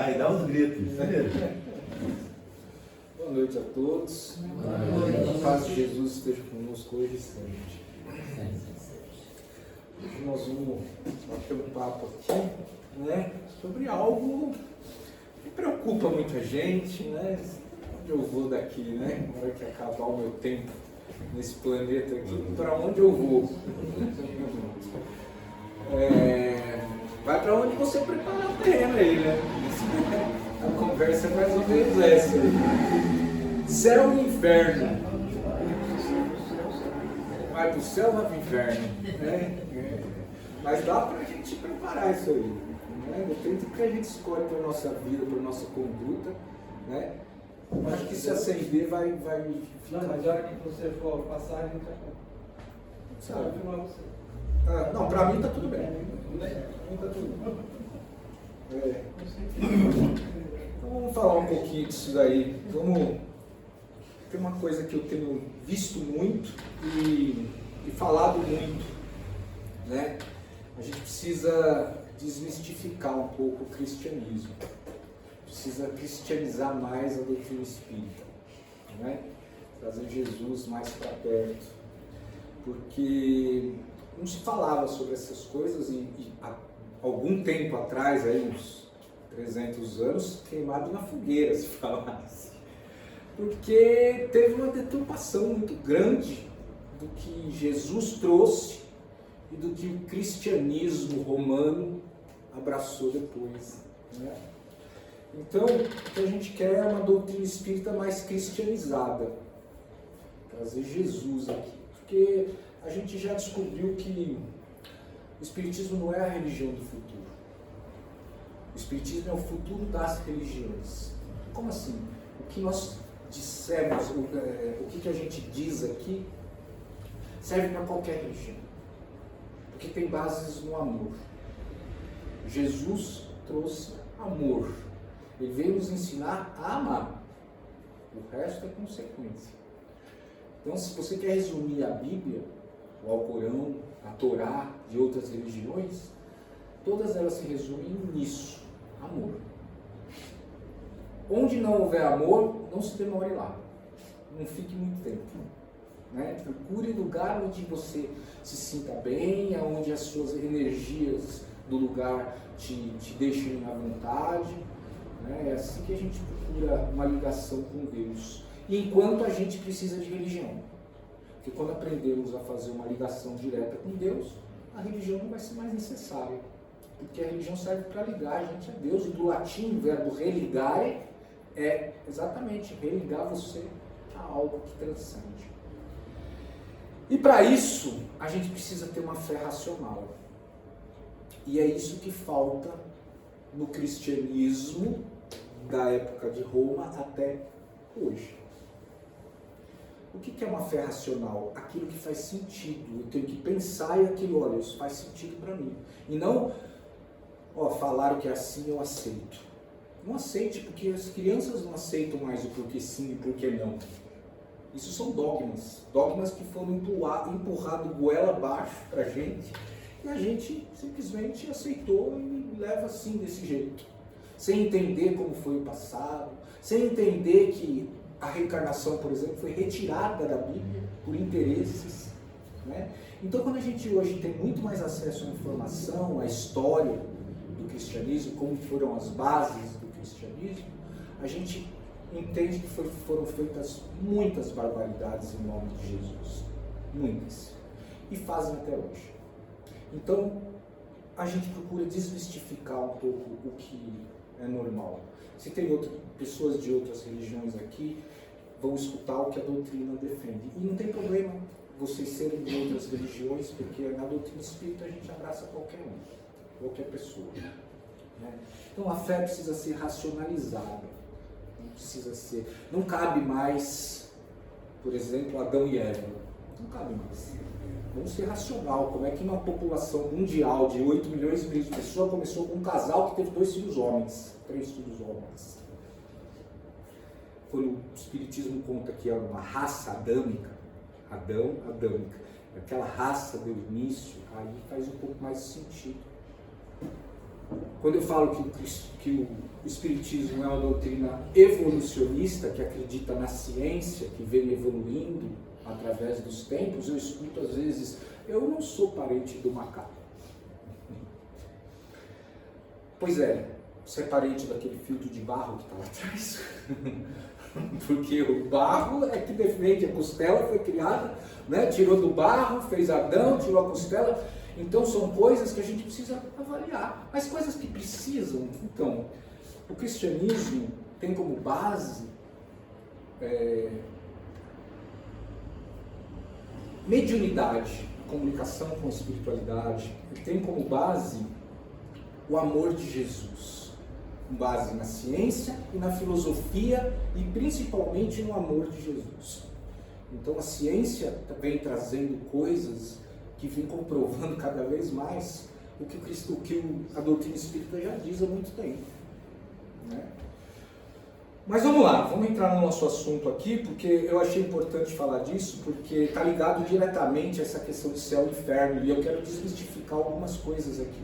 Ai, dá uns gritos. Boa noite a todos. A paz de Jesus esteja conosco hoje e sempre. Hoje nós vamos bater um papo aqui, né, sobre algo que preocupa muita gente, né? Onde eu vou daqui, né? Na hora que acabar o meu tempo nesse planeta aqui, para onde eu vou? Vai para onde você preparar o terreno aí, né? A conversa é mais ou menos essa. Céu e inferno. Vai pro céu, vai pro inferno. Né? Mas dá pra gente preparar isso aí. Né? Depende do que a gente escolhe para nossa vida, para nossa conduta. Né? Acho que se acender vai ficar. Não, mas a hora que você for passar, não tá Sabe? bom. Não, pra mim tá tudo bem. Pra mim tá tudo. Então vamos falar um pouquinho disso daí. Tem uma coisa que eu tenho visto muito e falado muito, né? A gente precisa desmistificar um pouco o cristianismo. Precisa cristianizar mais a doutrina espírita, né? Trazer Jesus mais para perto. Porque não se falava sobre essas coisas e há algum tempo atrás, aí uns 300 anos, queimado na fogueira se falasse. Porque teve uma deturpação muito grande do que Jesus trouxe e do que o cristianismo romano abraçou depois. Né? Então, o que a gente quer é uma doutrina espírita mais cristianizada. Trazer Jesus aqui. Porque a gente já descobriu que o espiritismo não é a religião do futuro. O espiritismo é o futuro das religiões. Como assim? O que nós dissemos, o que a gente diz aqui, serve para qualquer religião. Porque tem bases no amor. Jesus trouxe amor. Ele veio nos ensinar a amar. O resto é consequência. Então, se você quer resumir a Bíblia, o Alcorão, a Torá de outras religiões, todas elas se resumem nisso, amor. Onde não houver amor, não se demore lá. Não fique muito tempo. Né? Procure lugar onde você se sinta bem, onde as suas energias do lugar te deixem à vontade. Né? É assim que a gente procura uma ligação com Deus. E enquanto a gente precisa de religião. Porque quando aprendemos a fazer uma ligação direta com Deus, a religião não vai ser mais necessária. Porque a religião serve para ligar a gente a Deus. E do latim, o verbo religare é exatamente religar você a algo que transcende. E para isso, a gente precisa ter uma fé racional. E é isso que falta no cristianismo da época de Roma até hoje. O que é uma fé racional? Aquilo que faz sentido. Eu tenho que pensar e aquilo, olha, isso faz sentido para mim. E não, falaram que é assim, eu aceito. Não aceite, porque as crianças não aceitam mais o porquê sim e porquê não. Isso são dogmas. Dogmas que foram empurrados goela abaixo para a gente. E a gente simplesmente aceitou e leva assim, desse jeito. Sem entender como foi o passado. Sem entender que a reencarnação, por exemplo, foi retirada da Bíblia por interesses. Né? Então, quando a gente hoje tem muito mais acesso à informação, à história do cristianismo, como foram as bases do cristianismo, a gente entende que foram feitas muitas barbaridades em nome de Jesus. Muitas. E fazem até hoje. Então, a gente procura desmistificar um pouco o que é normal. Se tem pessoas de outras religiões aqui, vão escutar o que a doutrina defende. E não tem problema vocês serem de outras religiões, porque na doutrina espírita a gente abraça qualquer qualquer pessoa. Né? Então a fé precisa ser racionalizada. Não cabe mais, por exemplo, Adão e Eva. Não cabe mais. Vamos ser racional. Como é que uma população mundial de 8 milhões e meio de pessoas começou com um casal que teve 2 filhos homens, 3 filhos homens? Quando o Espiritismo conta que é uma raça adâmica, adâmica, aquela raça do início, aí faz um pouco mais de sentido. quando eu falo que o Espiritismo é uma doutrina evolucionista, que acredita na ciência, que vem evoluindo através dos tempos, eu escuto às vezes, eu não sou parente do macaco. Pois é, você é parente daquele filtro de barro que está lá atrás? Porque o barro é que defende, a costela foi criada, né? Tirou do barro, fez Adão, tirou a costela. Então são coisas que a gente precisa avaliar. Mas coisas que precisam, então, o cristianismo tem como base mediunidade, comunicação com a espiritualidade. Ele tem como base o amor de Jesus. Com base na ciência e na filosofia e principalmente no amor de Jesus. Então a ciência vem trazendo coisas que vem comprovando cada vez mais o que a doutrina espírita já diz há muito tempo. Né? Mas vamos lá, vamos entrar no nosso assunto aqui, porque eu achei importante falar disso, porque está ligado diretamente a essa questão de céu e inferno, e eu quero desmistificar algumas coisas aqui.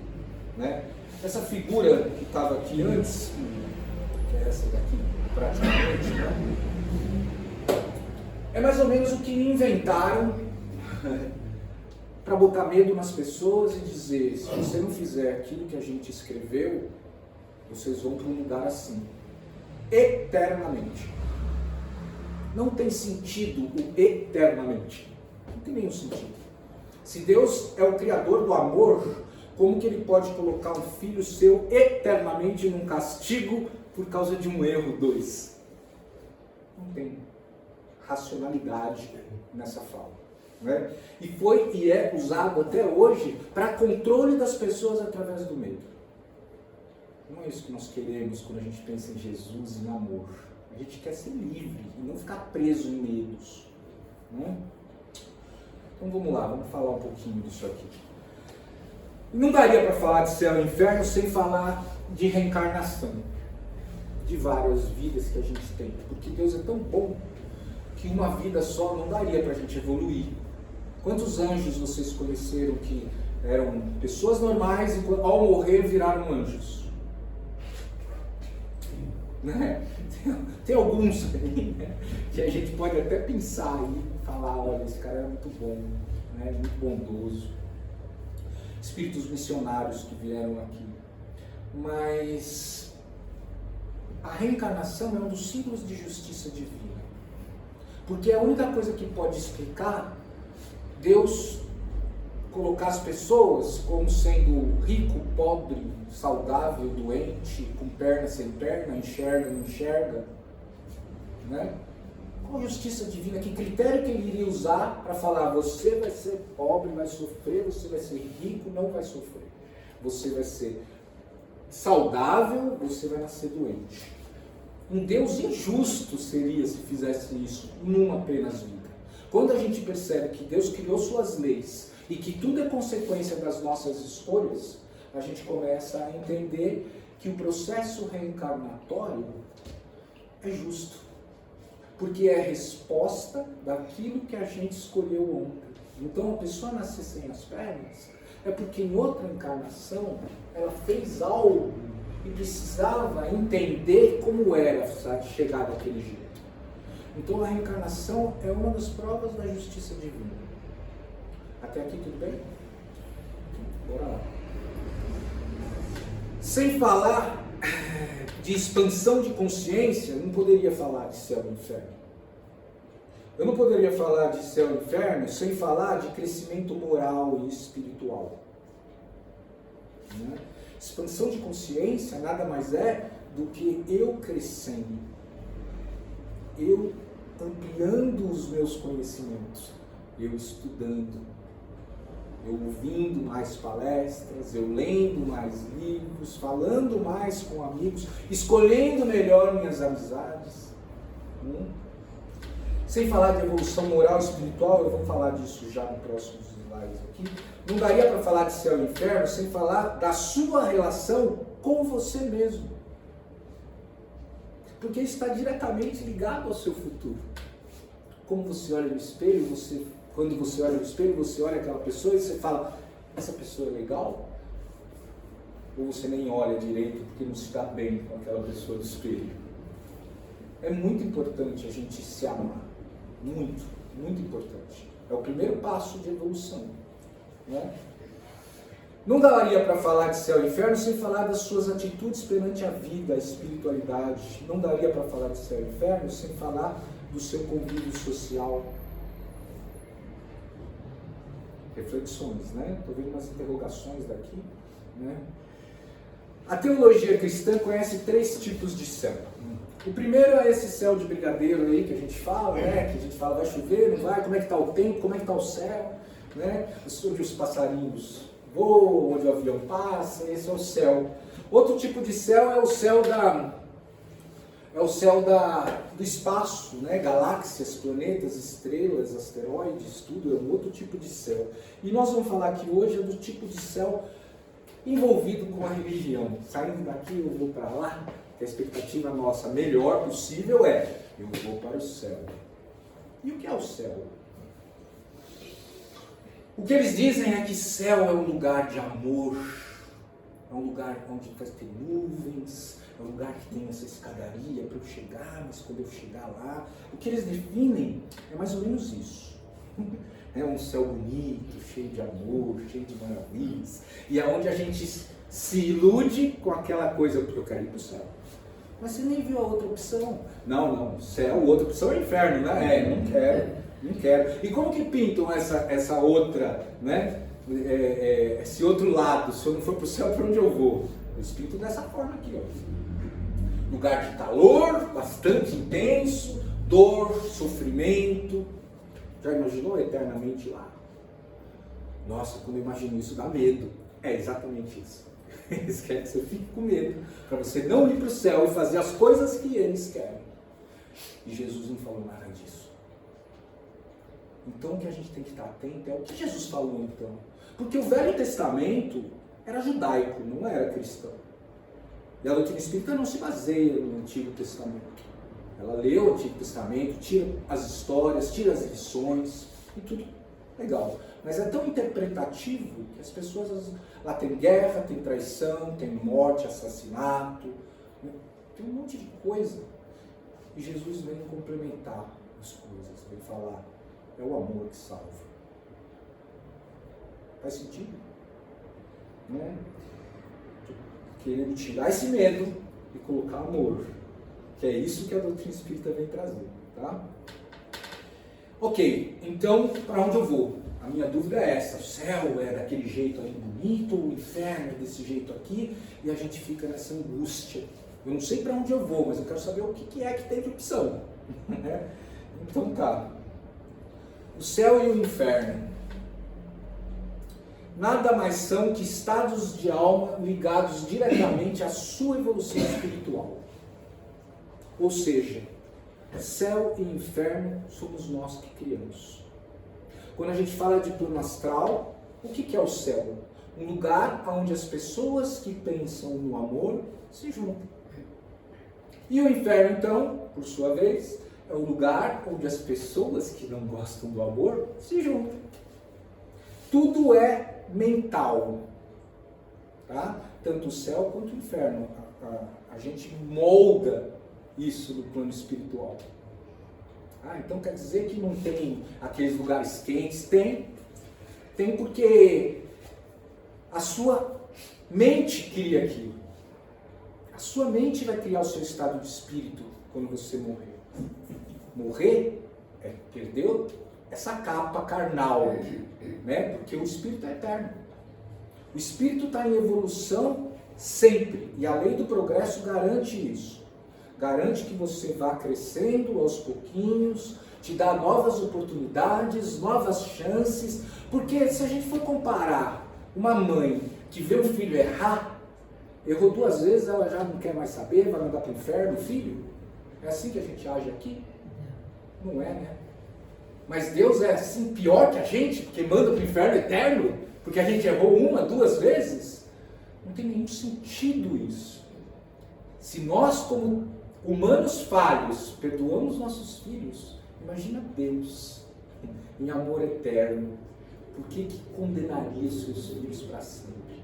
Né? Essa figura que estava aqui antes, que é essa daqui, praticamente, né? É mais ou menos o que inventaram para botar medo nas pessoas e dizer, se você não fizer aquilo que a gente escreveu, vocês vão para um lugar assim, eternamente. Não tem sentido o eternamente. Não tem nenhum sentido. Se Deus é o Criador do amor, como que ele pode colocar um filho seu eternamente num castigo por causa de um erro 2? Não tem racionalidade nessa fala. Né? E é usado até hoje para controle das pessoas através do medo. Não é isso que nós queremos quando a gente pensa em Jesus e em amor. A gente quer ser livre e não ficar preso em medos. Né? Então vamos lá, vamos falar um pouquinho disso aqui. Não daria para falar de céu e inferno sem falar de reencarnação, de várias vidas que a gente tem, porque Deus é tão bom que uma vida só não daria para a gente evoluir. Quantos anjos vocês conheceram que eram pessoas normais e ao morrer viraram anjos? Né? Tem alguns aí, né? Que a gente pode até pensar e falar, olha, esse cara é muito bom, né? Muito bondoso. Espíritos missionários que vieram aqui. Mas a reencarnação é um dos símbolos de justiça divina. Porque é a única coisa que pode explicar Deus colocar as pessoas como sendo rico, pobre, saudável, doente, com perna sem perna, enxerga, não enxerga. Né? Qual justiça divina? Que critério que ele iria usar para falar, você vai ser pobre, vai sofrer, você vai ser rico, não vai sofrer. Você vai ser saudável, você vai nascer doente. Um Deus injusto seria se fizesse isso numa apenas vida. Quando a gente percebe que Deus criou suas leis e que tudo é consequência das nossas escolhas, a gente começa a entender que o processo reencarnatório é justo. Porque é a resposta daquilo que a gente escolheu ontem. Então a pessoa nascer sem as pernas é porque em outra encarnação ela fez algo e precisava entender como era chegar daquele jeito. Então a reencarnação é uma das provas da justiça divina. Até aqui tudo bem? Bora lá. Sem falar de expansão de consciência, não poderia falar de céu e inferno. Eu não poderia falar de céu e inferno sem falar de crescimento moral e espiritual. Né? Expansão de consciência nada mais é do que eu crescendo, eu ampliando os meus conhecimentos, eu estudando, eu ouvindo mais palestras, eu lendo mais livros, falando mais com amigos, escolhendo melhor minhas amizades. Sem falar de evolução moral e espiritual, eu vou falar disso já no próximo slide aqui. Não daria para falar de céu e inferno sem falar da sua relação com você mesmo. Porque isso está diretamente ligado ao seu futuro. Como você olha no espelho, quando você olha no espelho, você olha aquela pessoa e você fala, essa pessoa é legal? ou você nem olha direito porque não se dá bem com aquela pessoa do espelho. É muito importante a gente se amar. Muito, muito importante. É o primeiro passo de evolução. Né? Não daria para falar de céu e inferno sem falar das suas atitudes perante a vida, a espiritualidade. Não daria para falar de céu e inferno sem falar do seu convívio social. Reflexões, né? Estou vendo umas interrogações daqui. Né? A teologia cristã conhece 3 tipos de céu. O primeiro é esse céu de brigadeiro aí que a gente fala, né? Que a gente fala, vai chover, não vai, como é que está o tempo, como é que está o céu, né? Onde os passarinhos voam, onde o avião passa, esse é o céu. Outro tipo de céu é o céu do espaço, né? Galáxias, planetas, estrelas, asteroides, tudo é um outro tipo de céu. E nós vamos falar aqui hoje do tipo de céu envolvido com a religião. Saindo daqui eu vou para lá. A expectativa nossa melhor possível é, eu vou para o céu. E o que é o céu? O que eles dizem é que céu é um lugar de amor, é um lugar onde vai ter nuvens, é um lugar que tem essa escadaria para eu chegar, mas quando eu chegar lá, o que eles definem é mais ou menos isso. É um céu bonito, cheio de amor, cheio de maravilhas, e é onde a gente se ilude com aquela coisa, eu quero ir para o céu. Mas você nem viu a outra opção. Não, céu, outra opção é inferno, né? Não quero. E como que pintam essa outra, né? Esse outro lado, se eu não for para o céu, para onde eu vou? Eles pintam dessa forma aqui, ó. Lugar de calor, bastante intenso, dor, sofrimento. Já imaginou eternamente lá? Nossa, quando eu imagino isso dá medo. É exatamente isso. Eles querem que você fique com medo, para você não ir para o céu e fazer as coisas que eles querem. E Jesus não falou nada disso. Então o que a gente tem que estar atento é o que Jesus falou então. Porque o Velho Testamento era judaico, não era cristão. E a doutrina espírita não se baseia no Antigo Testamento. Ela lê o Antigo Testamento, tira as histórias, tira as lições, e tudo legal. Mas é tão interpretativo que as pessoas... Lá tem guerra, tem traição, tem morte, assassinato, né? Tem um monte de coisa. E Jesus vem complementar as coisas, vem falar, é o amor que salva. Faz sentido? Né? Querendo tirar esse medo e colocar amor. Que é isso que a doutrina espírita vem trazer. Tá? Ok, então para onde eu vou? A minha dúvida é essa, o céu é daquele jeito ali bonito, o inferno é desse jeito aqui, e a gente fica nessa angústia. Eu não sei para onde eu vou, mas eu quero saber o que é que tem de opção. Então tá. O céu e o inferno nada mais são que estados de alma ligados diretamente à sua evolução espiritual. Ou seja, céu e inferno somos nós que criamos. Quando a gente fala de plano astral, o que é o céu? Um lugar onde as pessoas que pensam no amor se juntam. E o inferno, então, por sua vez, é o lugar onde as pessoas que não gostam do amor se juntam. Tudo é mental, tá? Tanto o céu quanto o inferno. A gente molda isso no plano espiritual. Então quer dizer que não tem aqueles lugares quentes? Tem porque a sua mente cria aquilo. A sua mente vai criar o seu estado de espírito quando você morrer. Morrer é perder essa capa carnal, né? Porque o espírito é eterno. O espírito está em evolução sempre, e a lei do progresso garante isso. Garante que você vá crescendo aos pouquinhos, te dá novas oportunidades, novas chances, porque se a gente for comparar uma mãe que vê o filho errar, errou 2 vezes, ela já não quer mais saber, vai mandar para o inferno o filho? É assim que a gente age aqui? Não é, né? Mas Deus é assim pior que a gente, porque manda para o inferno eterno, porque a gente errou 1, 2 vezes? Não tem nenhum sentido isso. Se nós, como humanos falhos, perdoamos nossos filhos, imagina Deus em amor eterno. Por que condenaria seus filhos para sempre?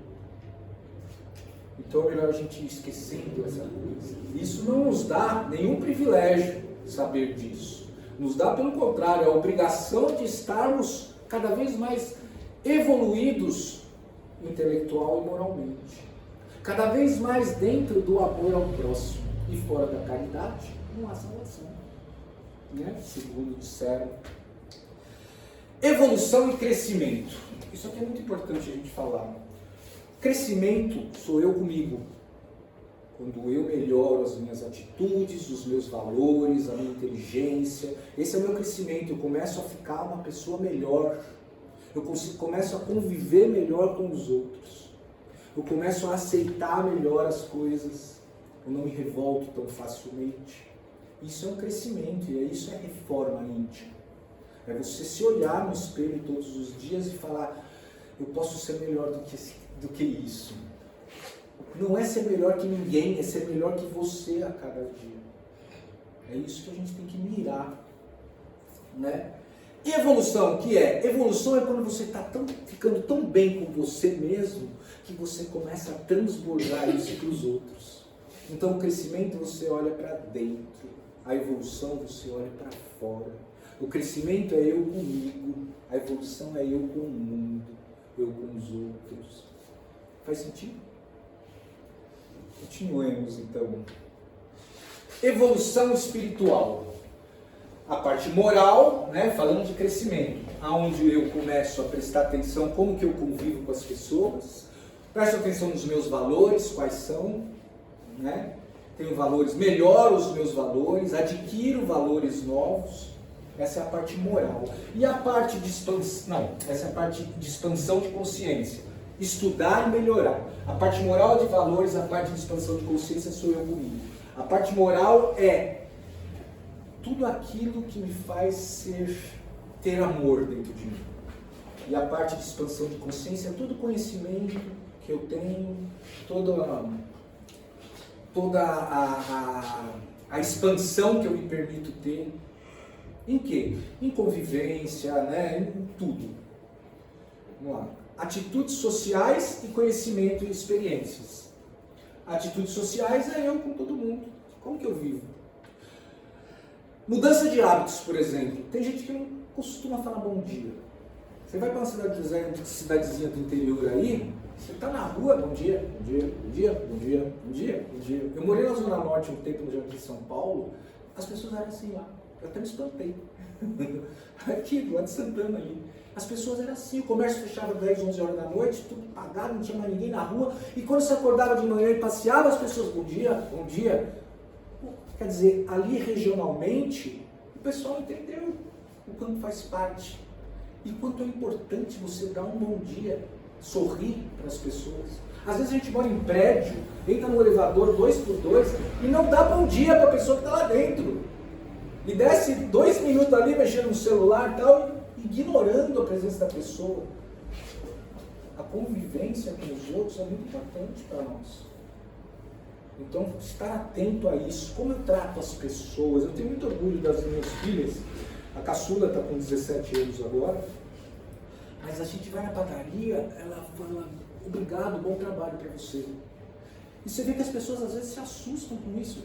Então é melhor a gente ir esquecendo essa coisa. Isso não nos dá nenhum privilégio saber disso. Nos dá, pelo contrário, a obrigação de estarmos cada vez mais evoluídos intelectual e moralmente. Cada vez mais dentro do amor ao próximo. E fora da caridade, não há salvação. Né? Segundo disseram. Evolução e crescimento. Isso aqui é muito importante a gente falar. Crescimento sou eu comigo. Quando eu melhoro as minhas atitudes, os meus valores, a minha inteligência. Esse é o meu crescimento. Eu começo a ficar uma pessoa melhor. Eu começo a conviver melhor com os outros. Eu começo a aceitar melhor as coisas. Eu não me revolto tão facilmente. Isso é um crescimento e isso é reforma íntima. É você se olhar no espelho todos os dias e falar: eu posso ser melhor do que isso. Não é ser melhor que ninguém, é ser melhor que você a cada dia. É isso que a gente tem que mirar. Né? E evolução, o que é? Evolução é quando você está ficando tão bem com você mesmo que você começa a transbordar isso para os outros. Então o crescimento você olha para dentro, a evolução você olha para fora. O crescimento é eu comigo, a evolução é eu com o mundo, eu com os outros. Faz sentido? Continuemos então. Evolução espiritual. A parte moral, né, falando de crescimento, aonde eu começo a prestar atenção como que eu convivo com as pessoas, presto atenção nos meus valores, quais são, né? Tenho valores, melhoro os meus valores, adquiro valores novos. Essa é a parte moral. E a parte de expansão, essa é a parte de expansão de consciência. Estudar e melhorar. A parte moral de valores, a parte de expansão de consciência sou eu comigo. A parte moral é tudo aquilo que me faz ter amor dentro de mim. E a parte de expansão de consciência é todo conhecimento que eu tenho, toda a expansão que eu me permito ter. Em quê? Em convivência, né? Em tudo. Vamos lá. Atitudes sociais e conhecimento e experiências. Atitudes sociais é eu com todo mundo. Como que eu vivo? Mudança de hábitos, por exemplo. Tem gente que não costuma falar bom dia. Você vai para uma cidadezinha do interior aí, você está na rua, bom dia, bom dia, bom dia, bom dia, bom dia, bom dia. Eu morei na Zona Norte um tempo no Jardim de São Paulo, as pessoas eram assim lá. Eu até me espantei. Aqui, do lado de Santana ali. As pessoas eram assim, o comércio fechava 10, 11 horas da noite, tudo pagado, não tinha mais ninguém na rua. E quando você acordava de manhã e passeava, as pessoas, bom dia, bom dia. Quer dizer, ali regionalmente, o pessoal entendeu o quanto faz parte. E quanto é importante você dar um bom dia, sorrir para as pessoas. Às vezes a gente mora em prédio, entra no elevador 2x2 e não dá bom dia para a pessoa que está lá dentro. E desce 2 minutos ali mexendo no celular e tal, ignorando a presença da pessoa. A convivência com os outros é muito importante para nós. Então, estar atento a isso. Como eu trato as pessoas. Eu tenho muito orgulho das minhas filhas. A caçula está com 17 anos agora. Mas a gente vai na padaria, ela fala, obrigado, bom trabalho para você. E você vê que as pessoas às vezes se assustam com isso.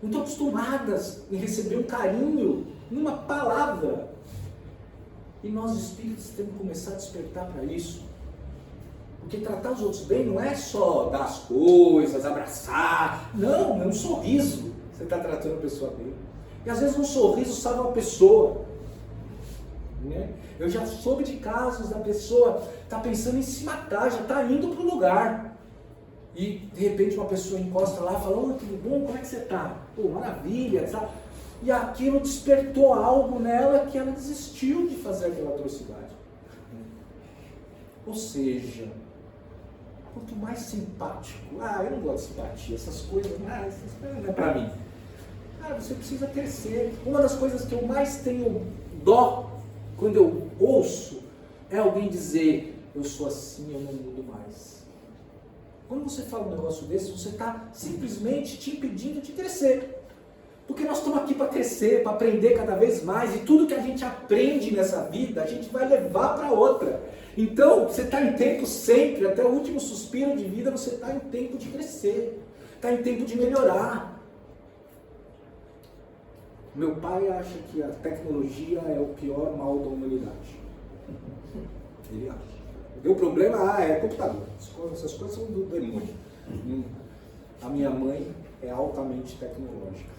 Não estão acostumadas em receber um carinho numa palavra. E nós espíritos temos que começar a despertar para isso. Porque tratar os outros bem não é só dar as coisas, abraçar. Não, é um sorriso. Você está tratando a pessoa bem. E às vezes um sorriso salva uma pessoa. Né? Eu já soube de casos da pessoa está pensando em se matar, já está indo para o lugar. E de repente uma pessoa encosta lá e fala, oi, tudo bom? Como é que você está? Pô, maravilha, sabe? E aquilo despertou algo nela que ela desistiu de fazer aquela atrocidade. Ou seja, quanto mais simpático, eu não gosto de simpatia, essas coisas não é para mim. Você precisa crescer. Uma das coisas que eu mais tenho dó quando eu ouço é alguém dizer, eu sou assim, eu não mudo mais. Quando você fala um negócio desse, você está simplesmente te impedindo de crescer. Porque nós estamos aqui para crescer, para aprender cada vez mais, e tudo que a gente aprende nessa vida, a gente vai levar para outra. Então, você está em tempo sempre, até o último suspiro de vida, você está em tempo de crescer, está em tempo de melhorar. Meu pai acha que a tecnologia é o pior mal da humanidade. Ele acha. Deu problema, é computador. Essas coisas são do demônio. A minha mãe é altamente tecnológica.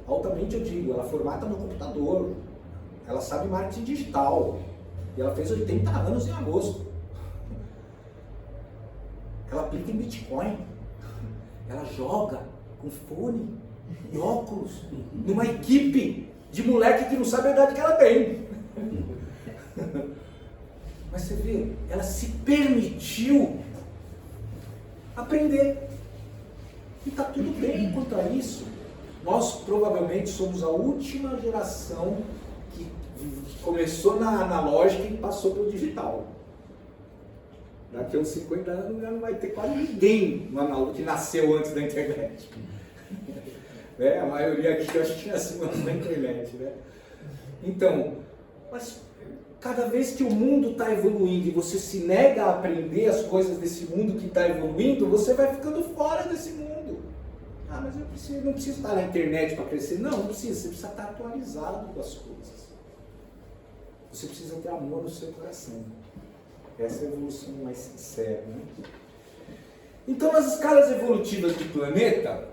Altamente eu digo, ela formata no computador. Ela sabe marketing digital. E ela fez 80 anos em agosto. Ela aplica em Bitcoin. Ela joga com fone e óculos numa equipe de moleque que não sabe a idade que ela tem. Mas você vê, ela se permitiu aprender. E está tudo bem quanto a isso. Nós provavelmente somos a última geração que começou na analógica e passou para o digital. Daqui a uns 50 anos já não vai ter quase ninguém no analógico que nasceu antes da internet. Né? A maioria aqui eu acho que nasceu antes da internet. Né? Então, mas cada vez que o mundo está evoluindo e você se nega a aprender as coisas desse mundo que está evoluindo, você vai ficando fora desse mundo. Ah, mas eu não preciso estar na internet para crescer. Não precisa, você precisa estar atualizado com as coisas. Você precisa ter amor no seu coração. Essa é a evolução mais sincera. Né? Então, nas escalas evolutivas do planeta,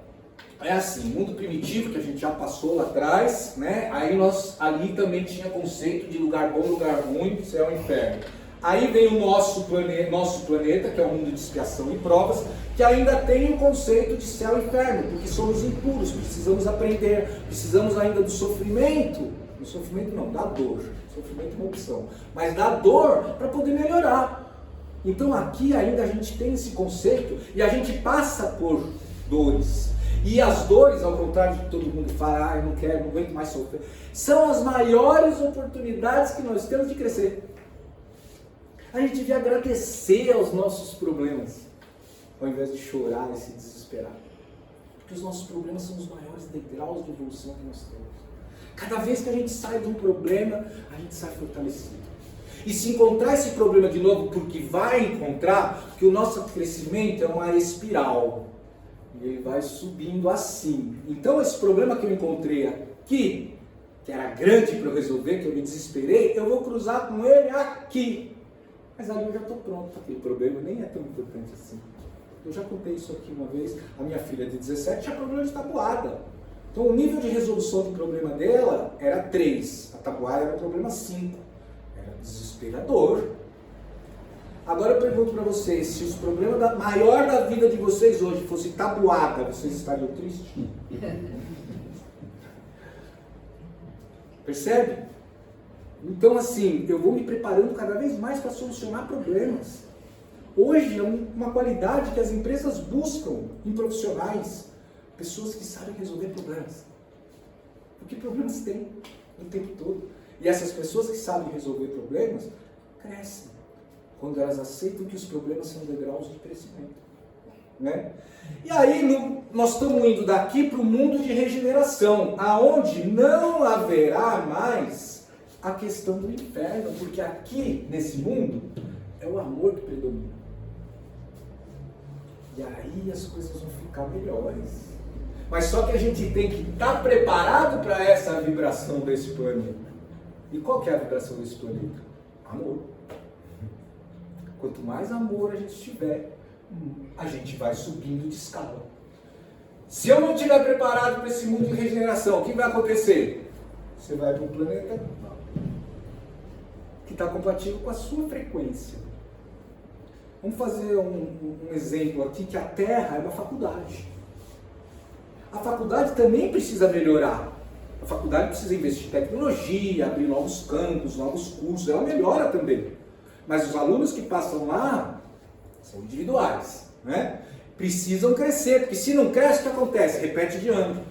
é assim, mundo primitivo, que a gente já passou lá atrás, né? Aí ali também tinha conceito de lugar bom, lugar ruim, céu e inferno. Aí vem o nosso planeta, que é o mundo de expiação e provas, que ainda tem o conceito de céu e inferno, porque somos impuros, precisamos aprender, precisamos ainda do sofrimento. Do sofrimento não, da dor. Sofrimento é uma opção. Mas da dor para poder melhorar. Então aqui ainda a gente tem esse conceito e a gente passa por dores. E as dores, ao contrário de todo mundo falar, eu não quero, não aguento mais sofrer, são as maiores oportunidades que nós temos de crescer. A gente devia agradecer aos nossos problemas, ao invés de chorar e se desesperar. Porque os nossos problemas são os maiores degraus de evolução que nós temos. Cada vez que a gente sai de um problema, a gente sai fortalecido. E se encontrar esse problema de novo, porque vai encontrar, que o nosso crescimento é uma espiral. E ele vai subindo assim. Então esse problema que eu encontrei aqui, que era grande para eu resolver, que eu me desesperei, eu vou cruzar com ele aqui. Mas ali eu já estou pronto para aquele problema, nem é tão importante assim. Eu já contei isso aqui uma vez, a minha filha de 17 tinha problema de tabuada. Então o nível de resolução do problema dela era 3, a tabuada era o problema 5. Era desesperador. Agora eu pergunto para vocês, se os problemas maior da vida de vocês hoje fosse tabuada, vocês estariam tristes? Percebe? Então assim, eu vou me preparando cada vez mais para solucionar problemas. Hoje é uma qualidade que as empresas buscam em profissionais, pessoas que sabem resolver problemas. Porque problemas tem o tempo todo. E essas pessoas que sabem resolver problemas, crescem. Quando elas aceitam que os problemas são degraus de crescimento. Né? E aí nós estamos indo daqui para o mundo de regeneração, aonde não haverá mais a questão do inferno, porque aqui, nesse mundo, é o amor que predomina. E aí as coisas vão ficar melhores. Mas só que a gente tem que estar preparado para essa vibração desse planeta. E qual que é a vibração desse planeta? Amor. Quanto mais amor a gente tiver, a gente vai subindo de escala. Se eu não estiver preparado para esse mundo de regeneração, o que vai acontecer? Você vai para um planeta que está compatível com a sua frequência. Vamos fazer um exemplo aqui, que a Terra é uma faculdade. A faculdade também precisa melhorar. A faculdade precisa investir em tecnologia, abrir novos campos, novos cursos, ela melhora também. Mas os alunos que passam lá são individuais, né? Precisam crescer, porque se não cresce, o que acontece? Repete de ano.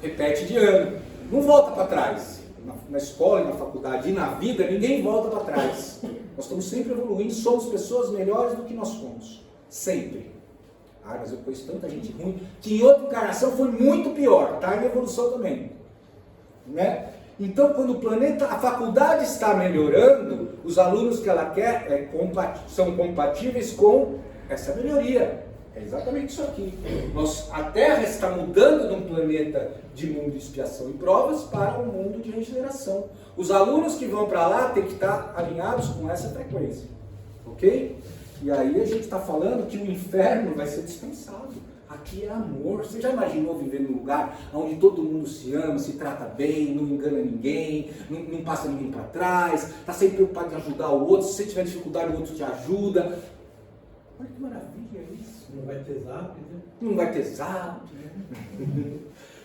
Repete de ano. Não volta para trás. Na escola e na faculdade e na vida, ninguém volta para trás. Nós estamos sempre evoluindo, somos pessoas melhores do que nós fomos. Sempre. Ah, mas eu conheço tanta gente ruim que em outra encarnação foi muito pior, tá? Em evolução também. Né? Então, quando o planeta, a faculdade está melhorando, os alunos que ela quer são compatíveis com essa melhoria. É exatamente isso aqui. A Terra está mudando de um planeta de mundo de expiação e provas para um mundo de regeneração. Os alunos que vão para lá têm que estar alinhados com essa frequência. Ok? E aí a gente está falando que o inferno vai ser dispensado. Aqui é amor. Você já imaginou viver num lugar onde todo mundo se ama, se trata bem, não engana ninguém, não passa ninguém para trás, está sempre preocupado em ajudar o outro, se você tiver dificuldade o outro te ajuda. Olha que maravilha isso. Não vai ter zap, né? Não vai ter zap, né?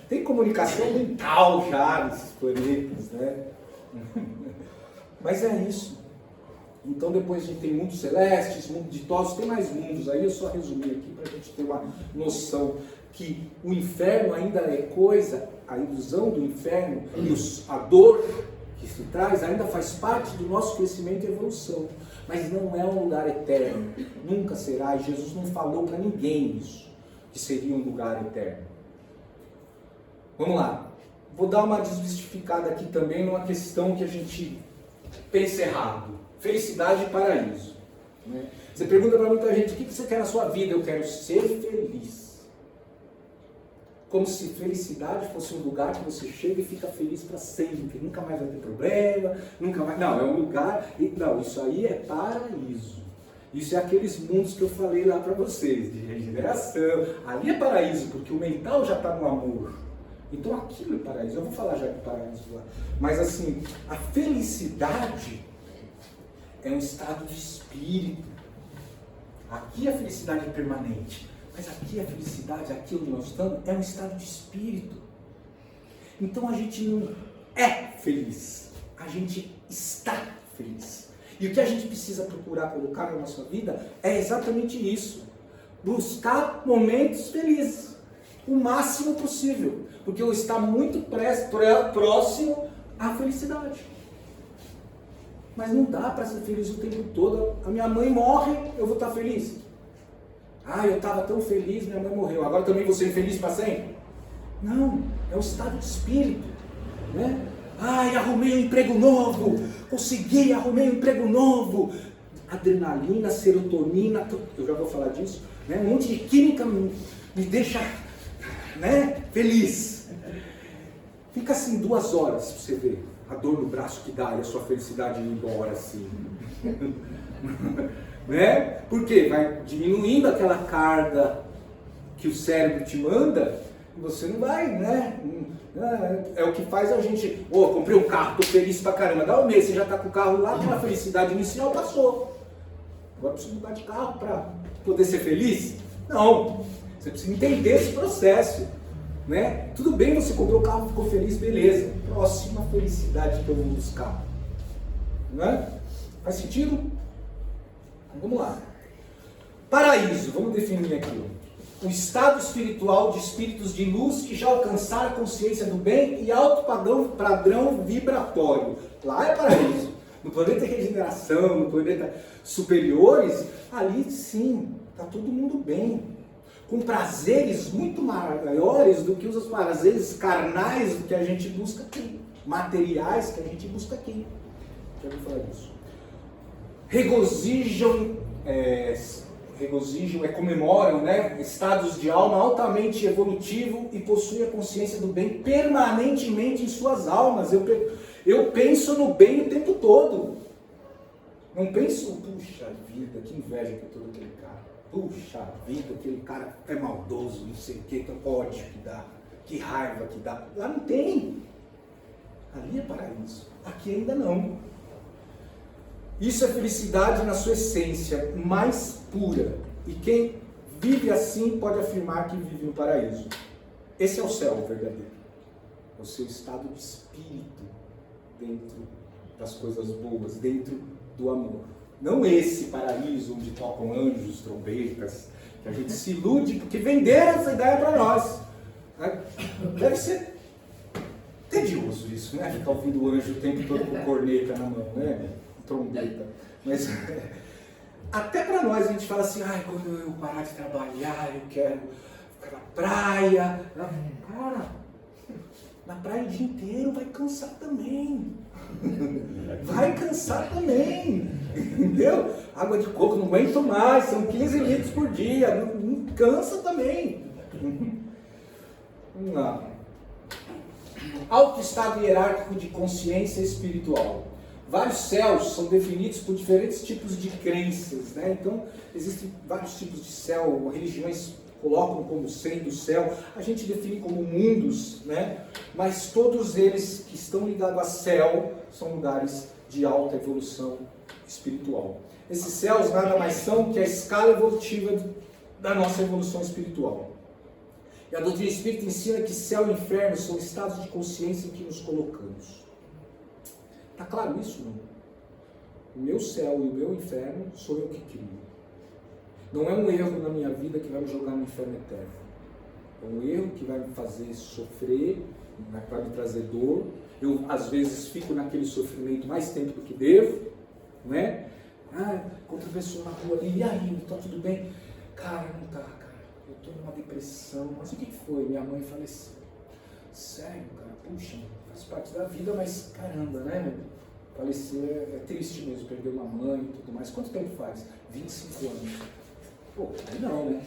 Tem comunicação mental já nesses planetas, né? Mas é isso. Então depois a gente tem mundos celestes, mundos ditosos, tem mais mundos aí, eu só resumi aqui para a gente ter uma noção que o inferno ainda é coisa, a ilusão do inferno e a dor que se traz ainda faz parte do nosso crescimento e evolução. Mas não é um lugar eterno, nunca será, e Jesus não falou para ninguém isso, que seria um lugar eterno. Vamos lá, vou dar uma desmistificada aqui também numa questão que a gente pensa errado, felicidade e paraíso. Né? Você pergunta para muita gente, o que você quer na sua vida? Eu quero ser feliz. Como se felicidade fosse um lugar que você chega e fica feliz para sempre, que nunca mais vai ter problema, nunca mais... Não, é um lugar... Não, isso aí é paraíso. Isso é aqueles mundos que eu falei lá para vocês, de regeneração. Ali é paraíso, porque o mental já está no amor. Então aquilo é paraíso. Eu vou falar já de paraíso lá. Mas assim, a felicidade é um estado de espírito. Aqui a felicidade é permanente. Mas aqui a felicidade, aqui onde nós estamos, é um estado de espírito. Então a gente não é feliz, a gente está feliz. E o que a gente precisa procurar colocar na nossa vida é exatamente isso. Buscar momentos felizes, o máximo possível. Porque eu estou muito próximo à felicidade. Mas não dá para ser feliz o tempo todo. A minha mãe morre, eu vou estar feliz. Ah, eu estava tão feliz, minha mãe morreu. Agora também vou ser infeliz para sempre? Não, é um estado de espírito. Né? Ai, arrumei um emprego novo. Consegui, arrumei um emprego novo. Adrenalina, serotonina, eu já vou falar disso. Né? Um monte de química me deixa, né, feliz. Fica assim 2 horas para você ver a dor no braço que dá e a sua felicidade indo embora assim. Né? Porque vai diminuindo aquela carga que o cérebro te manda e você não vai, né? É o que faz a gente, comprei um carro, tô feliz pra caramba, dá um mês, você já tá com o carro lá, aquela felicidade inicial passou. Agora precisa mudar de carro para poder ser feliz? Não, você precisa entender esse processo. Né? Tudo bem, você comprou o carro, ficou feliz, beleza. Próxima felicidade que eu vou buscar. Né? Faz sentido? Vamos lá. Paraíso, vamos definir aqui. O estado espiritual de espíritos de luz que já alcançaram a consciência do bem e alto padrão vibratório. Lá é paraíso. No planeta regeneração, no planeta superiores, ali sim, está todo mundo bem. Com prazeres muito maiores do que os prazeres carnais que a gente busca aqui. Materiais que a gente busca aqui. Já vou falar disso. Regozijam, comemoram, né, estados de alma altamente evolutivo e possuem a consciência do bem permanentemente em suas almas. Eu penso no bem o tempo todo. Não penso, puxa vida, que inveja que todo aquele cara. Puxa vida, aquele cara é maldoso, não sei o que ódio que dá, que raiva que dá. Lá não tem. Ali é paraíso. Aqui ainda não. Isso é felicidade na sua essência mais pura. E quem vive assim pode afirmar que vive no paraíso. Esse é o céu verdadeiro. É o seu estado de espírito dentro das coisas boas, dentro do amor. Não esse paraíso onde tocam anjos, trombetas, que a gente se ilude, porque venderam essa ideia para nós. Deve ser tedioso isso, né? Ficar ouvindo o anjo o tempo todo com corneta na mão, né? Trombeta. Mas até para nós a gente fala assim, ai, quando eu parar de trabalhar, eu quero ficar na praia. Cara, na praia o dia inteiro vai cansar também. Vai cansar também. Entendeu? Água de coco não aguento mais, são 15 litros por dia. Não cansa também. Não. Alto estado hierárquico de consciência espiritual. Vários céus são definidos por diferentes tipos de crenças, né? Então, existem vários tipos de céu, religiões colocam como sendo o céu, a gente define como mundos, né? Mas todos eles que estão ligados a céu são lugares de alta evolução espiritual. Esses céus nada mais são que a escala evolutiva da nossa evolução espiritual. E a doutrina espírita ensina que céu e inferno são estados de consciência em que nos colocamos. Está claro isso, não? O meu céu e o meu inferno sou eu que crio. Não é um erro na minha vida que vai me jogar no inferno eterno. É um erro que vai me fazer sofrer, vai me trazer dor. Eu, às vezes, fico naquele sofrimento mais tempo do que devo, né? Ah, outra pessoa na rua ali, e aí, tá tudo bem? Cara, não tá, cara. Eu tô numa depressão. Mas o que foi? Minha mãe faleceu. Sério, cara? Puxa, faz parte da vida, mas caramba, né? Falecer é triste mesmo, perder uma mãe e tudo mais. Quanto tempo faz? 25 anos. Pô, aí não, né?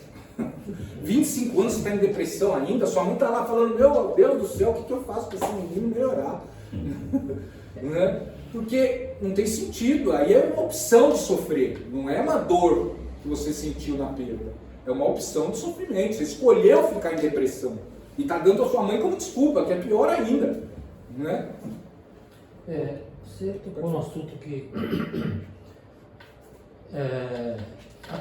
25 anos você está em depressão ainda, sua mãe está lá falando, meu Deus do céu, o que eu faço para esse menino melhorar? Né? Porque não tem sentido, aí é uma opção de sofrer, não é uma dor que você sentiu na perda, é uma opção de sofrimento, você escolheu ficar em depressão e está dando a sua mãe como desculpa, que é pior ainda. Né? Você tocou num assunto que a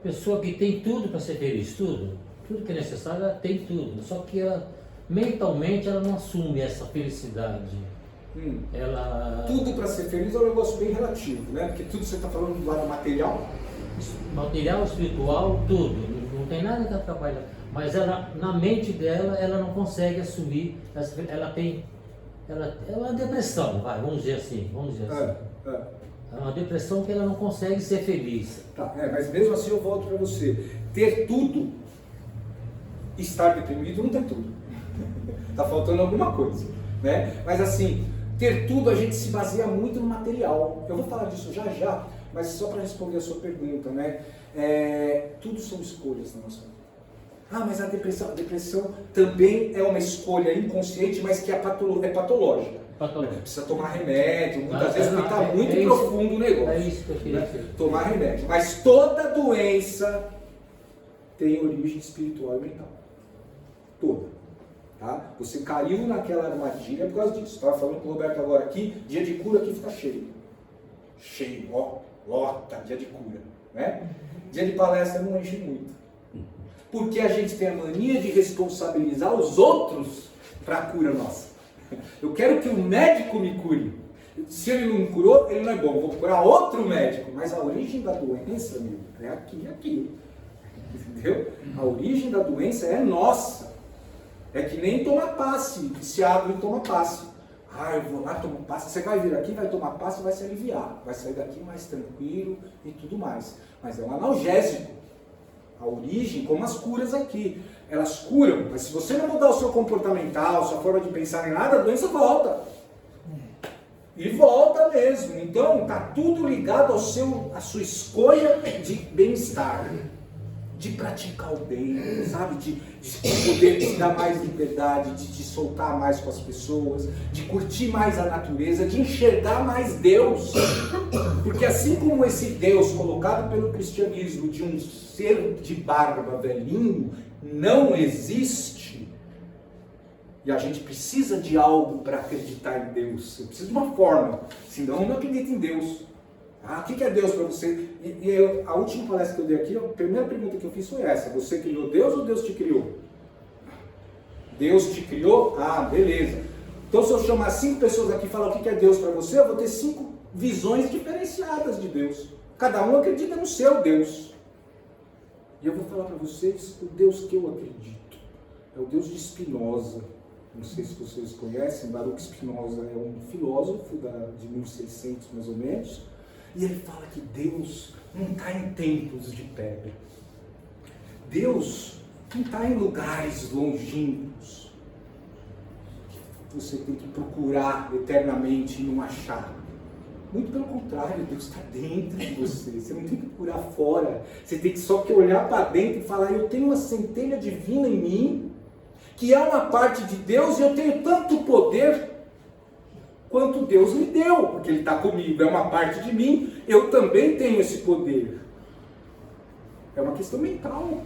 pessoa que tem tudo para ser feliz, tudo que é necessário, ela tem tudo, só que ela, mentalmente ela não assume essa felicidade. Tudo para ser feliz é um negócio bem relativo, né? Porque tudo você está falando do lado material. Material, espiritual, tudo, não tem nada que atrapalha, mas ela, na mente dela, ela não consegue assumir, é uma depressão, vamos dizer assim. É uma depressão que ela não consegue ser feliz. Tá, mas mesmo assim eu volto para você. Ter tudo, estar deprimido não tem tudo. Está faltando alguma coisa. Né? Mas assim, ter tudo a gente se baseia muito no material. Eu vou falar disso já já, mas só para responder a sua pergunta. Né? Tudo são escolhas na nossa vida. Ah, mas a depressão também é uma escolha inconsciente, mas que é patológica. Precisa tomar remédio, muitas vezes porque está muito profundo o negócio. É isso que eu queria dizer. Tomar remédio. Mas toda doença tem origem espiritual e mental. Toda. Tá? Você caiu naquela armadilha por causa disso. Estava falando com o Roberto agora aqui, dia de cura aqui fica cheio. Cheio, ó, lota, dia de cura. Né? Dia de palestra não enche muito. Porque a gente tem a mania de responsabilizar os outros para a cura nossa. Eu quero que o médico me cure. Se ele não me curou, ele não é bom. Vou procurar outro médico. Mas a origem da doença, meu, é aqui e aqui. Entendeu? A origem da doença é nossa. É que nem tomar passe, viciado em tomar passe. Ah, eu vou lá tomar passe. Você vai vir aqui, vai tomar passe e vai se aliviar. Vai sair daqui mais tranquilo e tudo mais. Mas é um analgésico. A origem, como as curas aqui. Elas curam, mas se você não mudar o seu comportamental, sua forma de pensar em nada, a doença volta. E volta mesmo. Então, está tudo ligado à sua escolha de bem-estar. De praticar o bem, sabe? De poder te dar mais liberdade, de te soltar mais com as pessoas, de curtir mais a natureza, de enxergar mais Deus. Porque assim como esse Deus colocado pelo cristianismo de um ser de barba velhinho não existe, e a gente precisa de algo para acreditar em Deus, eu preciso de uma forma, senão eu não acredito em Deus. Ah, o que é Deus para você? A última palestra que eu dei aqui, a primeira pergunta que eu fiz foi essa: você criou Deus ou Deus te criou? Deus te criou? Ah, beleza. Então se eu chamar 5 pessoas aqui e falar o que é Deus para você, eu vou ter 5 visões diferenciadas de Deus. Cada um acredita no seu Deus. E eu vou falar para vocês o Deus que eu acredito. É o Deus de Spinoza. Não sei se vocês conhecem, Baruch Spinoza é um filósofo de 1600 mais ou menos. E ele fala que Deus não está em templos de pedra. Deus não está em lugares longínquos. Você tem que procurar eternamente e não achar. Muito pelo contrário, Deus está dentro de você. Você não tem que procurar fora. Você tem que só que olhar para dentro e falar: eu tenho uma centelha divina em mim, que é uma parte de Deus, e eu tenho tanto poder quanto Deus me deu, porque Ele está comigo, é uma parte de mim, eu também tenho esse poder. É uma questão mental.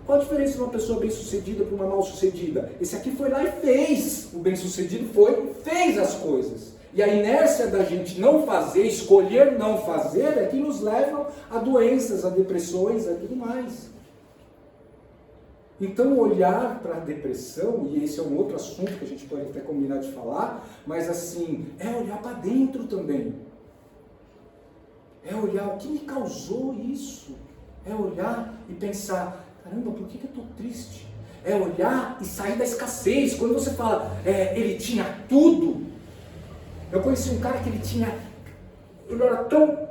Qual a diferença de uma pessoa bem-sucedida para uma mal-sucedida? Esse aqui foi lá e fez. O bem-sucedido foi e fez as coisas. E a inércia da gente não fazer, escolher não fazer, é que nos leva a doenças, a depressões, a tudo mais. Então, olhar para a depressão, e esse é um outro assunto que a gente pode até combinar de falar, mas assim, é olhar para dentro também. É olhar o que me causou isso. É olhar e pensar: caramba, por que eu estou triste? É olhar e sair da escassez. Quando você fala, ele tinha tudo. Eu conheci um cara que ele era tão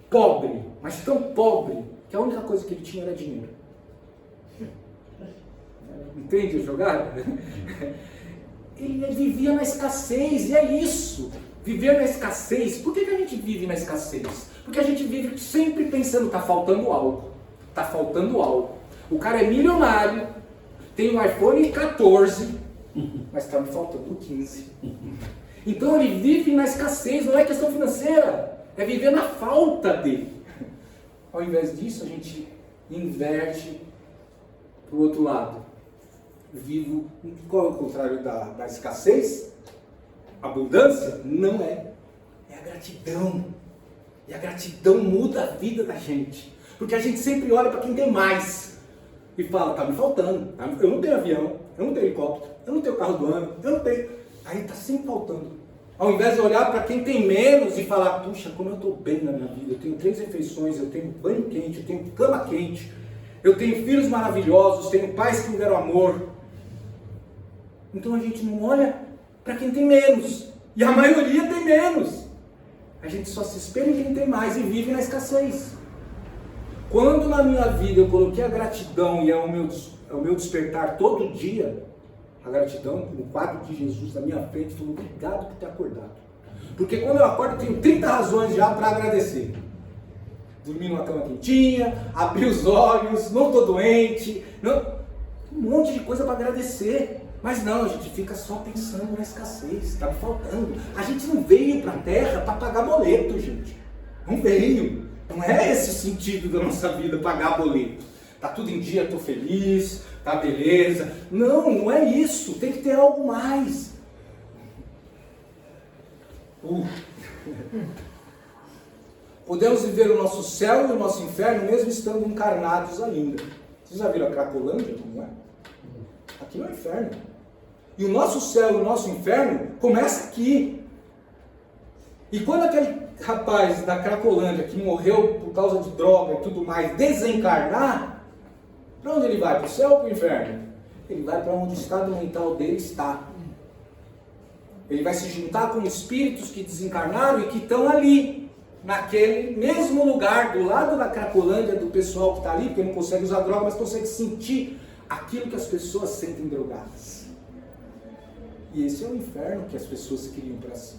pobre, mas tão pobre, que a única coisa que ele tinha era dinheiro. Entende a jogada? Ele vivia na escassez, e é isso. Viver na escassez. Por que a gente vive na escassez? Porque a gente vive sempre pensando: está faltando algo. Está faltando algo. O cara é milionário, tem um iPhone 14, mas está me faltando 15. Então ele vive na escassez, não é questão financeira, é viver na falta dele. Ao invés disso, a gente inverte para o outro lado. Vivo, qual é o contrário da escassez? Abundância? Não é. É a gratidão. E a gratidão muda a vida da gente. Porque a gente sempre olha para quem tem mais. E fala: está me faltando. Eu não tenho avião, eu não tenho helicóptero, eu não tenho carro do ano, eu não tenho. Aí está sempre faltando. Ao invés de olhar para quem tem menos e falar: puxa, como eu estou bem na minha vida. Eu tenho 3 refeições, eu tenho banho quente, eu tenho cama quente. Eu tenho filhos maravilhosos, tenho pais que me deram amor. Então a gente não olha para quem tem menos. E a maioria tem menos. A gente só se espelha em quem tem mais e vive na escassez. Quando na minha vida eu coloquei a gratidão, e é o meu despertar todo dia, a gratidão, no quadro de Jesus na minha frente, falou: obrigado por ter acordado. Porque quando eu acordo eu tenho 30 razões já para agradecer. Dormi numa cama quentinha, abri os olhos, não estou doente, um monte de coisa para agradecer. Mas não, a gente fica só pensando na escassez, está me faltando. A gente não veio para a Terra para pagar boleto, gente. Não veio. Não é esse o sentido da nossa vida, pagar boleto. Tá tudo em dia, estou feliz, tá beleza. Não, não é isso. Tem que ter algo mais. Podemos viver o nosso céu e o nosso inferno mesmo estando encarnados ainda. Vocês já viram a Cracolândia? Não é? Aqui não é inferno. E o nosso céu e o nosso inferno começa aqui. E quando aquele rapaz da Cracolândia que morreu por causa de droga e tudo mais desencarnar, para onde ele vai? Para o céu ou para o inferno? Ele vai para onde o estado mental dele está. Ele vai se juntar com espíritos que desencarnaram e que estão ali, naquele mesmo lugar, do lado da Cracolândia, do pessoal que está ali, porque não consegue usar droga, mas consegue sentir aquilo que as pessoas sentem drogadas. E esse é o inferno que as pessoas criam para si.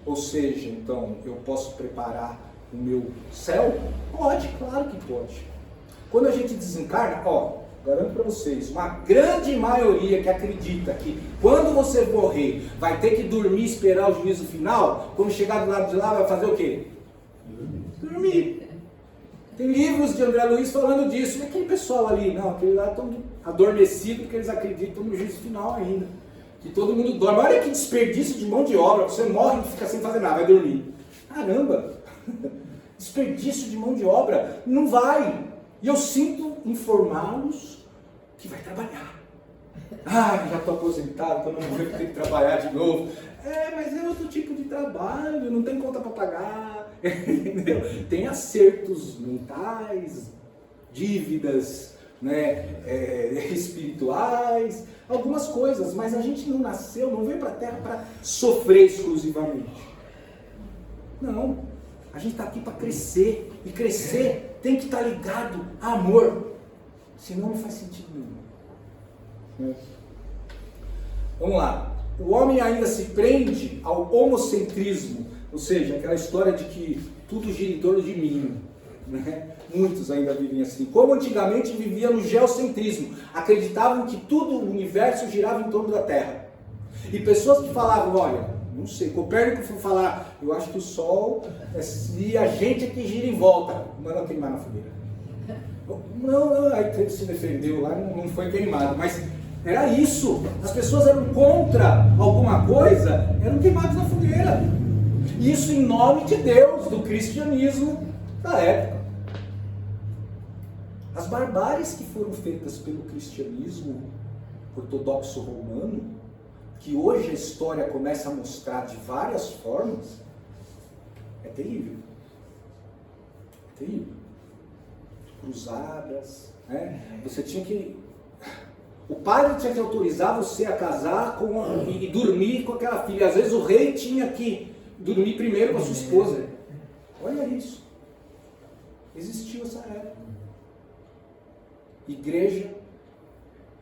Ou seja, então, eu posso preparar o meu céu? Pode, claro que pode. Quando a gente desencarna, garanto para vocês, uma grande maioria que acredita que quando você morrer, vai ter que dormir e esperar o juízo final, quando chegar do lado de lá, vai fazer o quê? Dormir. Tem livros de André Luiz falando disso. E aquele pessoal ali, não, aquele lá estão adormecidos porque eles acreditam no juízo final ainda. Que todo mundo dorme. Olha que desperdício de mão de obra. Você morre e fica sem fazer nada, vai dormir. Caramba! Desperdício de mão de obra. Não vai. E eu sinto informá-los que vai trabalhar. Já estou aposentado, quando eu morrer eu tenho que trabalhar de novo. Mas é outro tipo de trabalho, não tem conta para pagar. Tem acertos mentais, dívidas, espirituais, algumas coisas, mas a gente não nasceu, não veio para a Terra para sofrer exclusivamente. Não. A gente está aqui para crescer. E crescer tem que estar ligado a amor. Senão não faz sentido nenhum. Vamos lá. O homem ainda se prende ao homocentrismo. Ou seja, aquela história de que tudo gira em torno de mim. Né? Muitos ainda vivem assim. Como antigamente vivia no geocentrismo. Acreditavam que tudo o universo girava em torno da Terra. E pessoas que falavam, olha, não sei, Copérnico foi falar, eu acho que o Sol e a gente é que gira em volta. Manda queimar na fogueira. Não, aí ele se defendeu lá, não foi queimado, mas era isso. As pessoas eram contra alguma coisa, eram queimadas na fogueira. Isso em nome de Deus, do cristianismo da época. As barbáries que foram feitas pelo cristianismo ortodoxo romano, que hoje a história começa a mostrar de várias formas, é terrível. É terrível. Cruzadas, né? Você tinha que... O padre tinha que autorizar você a casar e dormir com aquela filha. Às vezes o rei tinha que dormir primeiro com a sua esposa. Olha isso. Existiu essa época. Igreja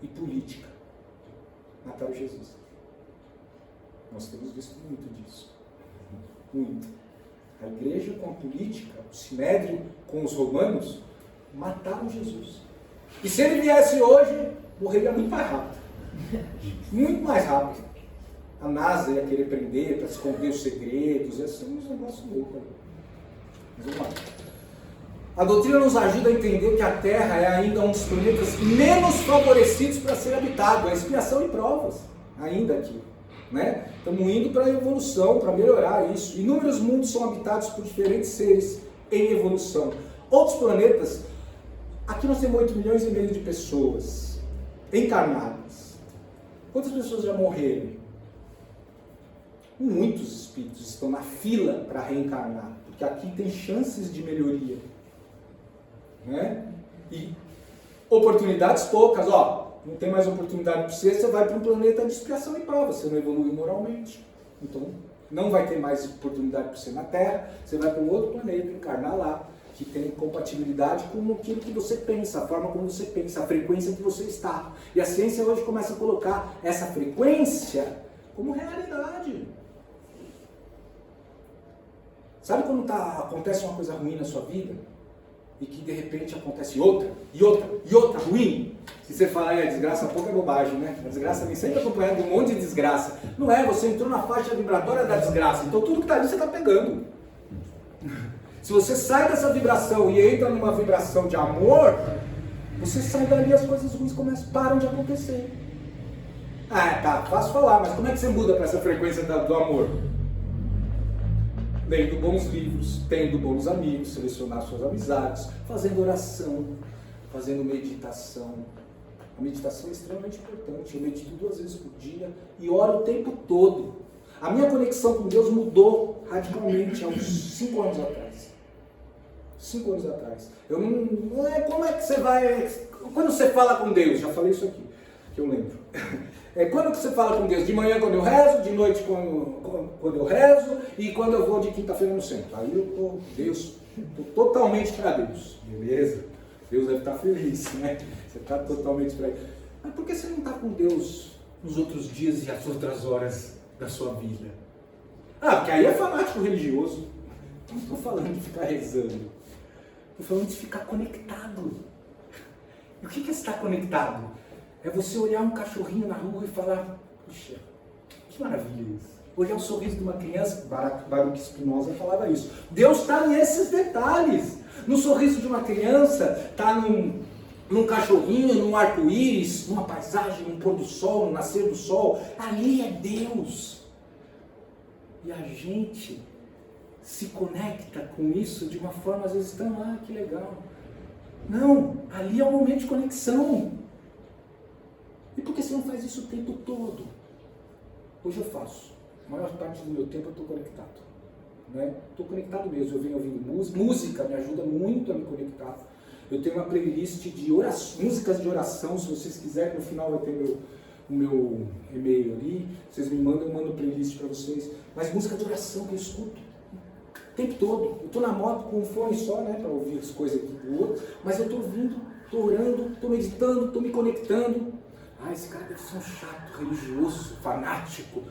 e política mataram Jesus. Nós temos visto muito disso. Muito. A igreja com a política, o sinédrio com os romanos, mataram Jesus. E se ele viesse hoje, morreria muito mais rápido. Muito mais rápido. A NASA ia querer prender para esconder os segredos, ia ser um negócio louco. Mas vamos lá. A doutrina nos ajuda a entender que a Terra é ainda um dos planetas menos favorecidos para ser habitado. A expiação e provas, ainda aqui. Né? Estamos indo para a evolução, para melhorar isso. Inúmeros mundos são habitados por diferentes seres em evolução. Outros planetas, aqui nós temos 8 milhões e meio de pessoas encarnadas. Quantas pessoas já morreram? Muitos espíritos estão na fila para reencarnar, porque aqui tem chances de melhoria. Né? E oportunidades poucas, não tem mais oportunidade para você, você vai para um planeta de expiação e prova, você não evolui moralmente, então não vai ter mais oportunidade para você na Terra, você vai para um outro planeta, encarnar lá, que tem compatibilidade com aquilo que você pensa, a forma como você pensa, a frequência que você está. E a ciência hoje começa a colocar essa frequência como realidade. Sabe quando acontece uma coisa ruim na sua vida? E que de repente acontece outra ruim, e você fala, desgraça pouco é bobagem, né? A desgraça vem sempre acompanhada de um monte de desgraça. Não é, você entrou na faixa vibratória da desgraça, então tudo que está ali você está pegando. Se você sai dessa vibração e entra numa vibração de amor, você sai dali e as coisas ruins param de acontecer. Tá, fácil falar, mas como é que você muda para essa frequência do amor? Lendo bons livros, tendo bons amigos, selecionar suas amizades, fazendo oração, fazendo meditação. A meditação é extremamente importante. Eu medito 2 vezes por dia e oro o tempo todo. A minha conexão com Deus mudou radicalmente há uns 5 anos atrás. 5 anos atrás. Eu não é como é que você vai... Quando você fala com Deus, já falei isso aqui, que eu lembro. Quando que você fala com Deus? De manhã quando eu rezo, de noite quando eu rezo e quando eu vou de quinta-feira no centro. Aí eu estou totalmente para Deus. Beleza? Deus deve estar feliz, né? Você está totalmente para Ele. Mas por que você não está com Deus nos outros dias e as outras horas da sua vida? Porque aí é fanático religioso. Não estou falando de ficar rezando. Estou falando de ficar conectado. E o que é estar conectado? É você olhar um cachorrinho na rua e falar, puxa, que maravilha isso. Olhar o sorriso de uma criança, Baruch Spinoza falava isso. Deus está nesses detalhes. No sorriso de uma criança, está num cachorrinho, num arco-íris, numa paisagem, num pôr do sol, no nascer do sol. Ali é Deus. E a gente se conecta com isso de uma forma, às vezes, tão, que legal. Não, ali é um momento de conexão. E por que você não faz isso o tempo todo? Hoje eu faço. A maior parte do meu tempo eu estou conectado. Estou conectado mesmo. Eu venho ouvindo música. Música me ajuda muito a me conectar. Eu tenho uma playlist de músicas de oração. Se vocês quiserem, no final vai ter o meu e-mail ali. Vocês me mandam, eu mando playlist para vocês. Mas música de oração que eu escuto o tempo todo. Eu estou na moto com um fone só, né, para ouvir as coisas aqui do outro, mas eu estou ouvindo, estou orando, estou meditando, estou me conectando. Ah, esse cara deve ser um chato, religioso, fanático.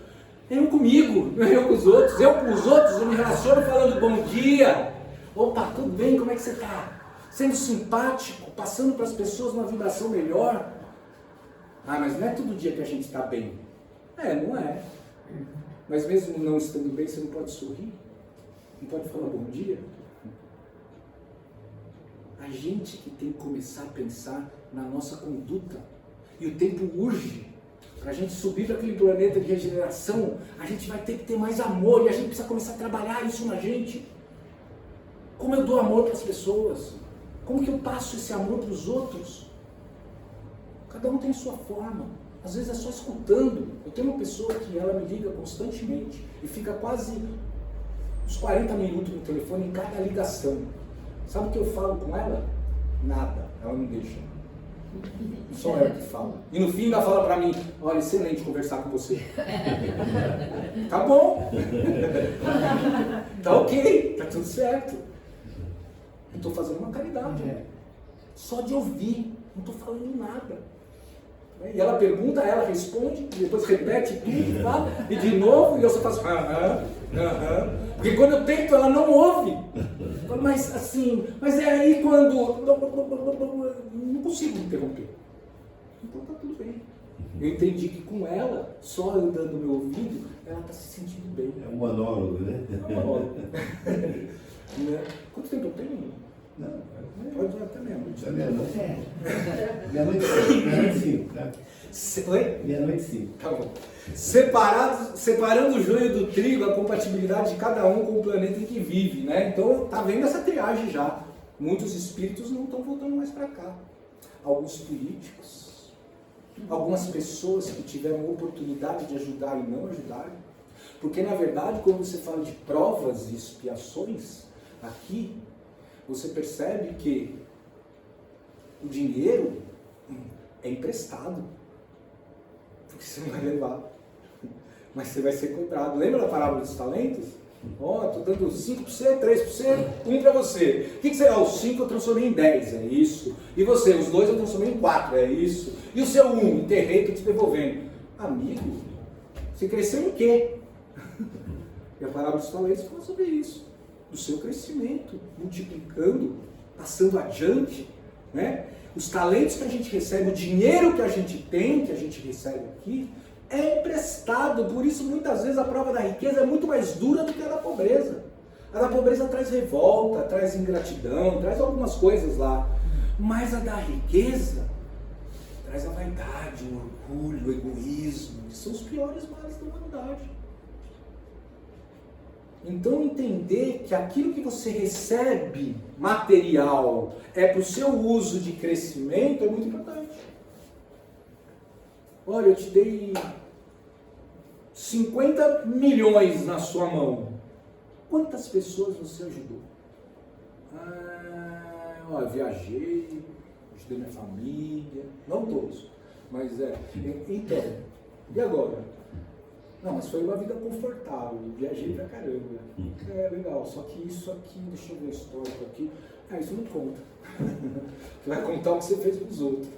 Eu comigo, não é eu com os outros. Eu com os outros, eu me relaciono falando bom dia. Opa, tudo bem, como é que você está? Sendo simpático, passando para as pessoas uma vibração melhor. Ah, mas não é todo dia que a gente está bem. Não é. Mas mesmo não estando bem, você não pode sorrir? Não pode falar bom dia? A gente que tem que começar a pensar na nossa conduta. E o tempo urge. Para a gente subir para aquele planeta de regeneração, a gente vai ter que ter mais amor. E a gente precisa começar a trabalhar isso na gente. Como eu dou amor para as pessoas? Como que eu passo esse amor para os outros? Cada um tem a sua forma. Às vezes é só escutando. Eu tenho uma pessoa que ela me liga constantemente e fica quase uns 40 minutos no telefone em cada ligação. Sabe o que eu falo com ela? Nada. Ela não deixa. Só ela que fala. E no fim ainda fala pra mim, olha, excelente conversar com você. Tá bom. Tá ok. Tá tudo certo. Eu estou fazendo uma caridade. Só de ouvir. Não estou falando nada. E ela pergunta, ela responde, e depois repete tudo, fala, e de novo, e eu só faço Porque quando eu tento, ela não ouve. Mas assim, mas é aí quando não consigo interromper. Então tá tudo bem. Eu entendi que com ela, só eu dando meu ouvido, ela está se sentindo bem. É um monólogo, né? É um monólogo. Quanto tempo eu tenho? Não, pode ir até meia-noite. Até meia-noite. Meia-noite 5, tá? Oi? Meia-noite 5. Tá bom. Separando o joio do trigo, a compatibilidade de cada um com o planeta em que vive, né? Então, tá vendo essa triagem já. Muitos espíritos não estão voltando mais para cá. Alguns políticos, algumas pessoas que tiveram oportunidade de ajudar e não ajudaram. Porque, na verdade, quando você fala de provas e expiações, aqui, você percebe que o dinheiro é emprestado. Porque você não vai levar. Mas você vai ser cobrado. Lembra da parábola dos talentos? Estou dando 5 para você, 3 para você, 1 para você. O que você dá? Os 5 eu transformei em 10, é isso. E você, os 2 eu transformei em 4, é isso. E o seu 1, enterrei, estou te devolvendo. Amigo, você cresceu em quê? E a parábola dos talentos fala sobre isso. Do seu crescimento, multiplicando, passando adiante, né? Os talentos que a gente recebe, o dinheiro que a gente tem, que a gente recebe aqui, é emprestado. Por isso, muitas vezes, a prova da riqueza é muito mais dura do que a da pobreza. A da pobreza traz revolta, traz ingratidão, traz algumas coisas lá. Mas a da riqueza traz a vaidade, o orgulho, o egoísmo, que são os piores males da humanidade. Então, entender que aquilo que você recebe material é para o seu uso de crescimento é muito importante. Olha, eu te dei 50 milhões na sua mão. Quantas pessoas você ajudou? Viajei, ajudei minha família, não todos, mas então, e agora? Não, mas foi uma vida confortável, viajei pra caramba. Legal, só que isso aqui, deixa eu ver o histórico aqui. Isso não conta. Você vai contar o que você fez com os outros.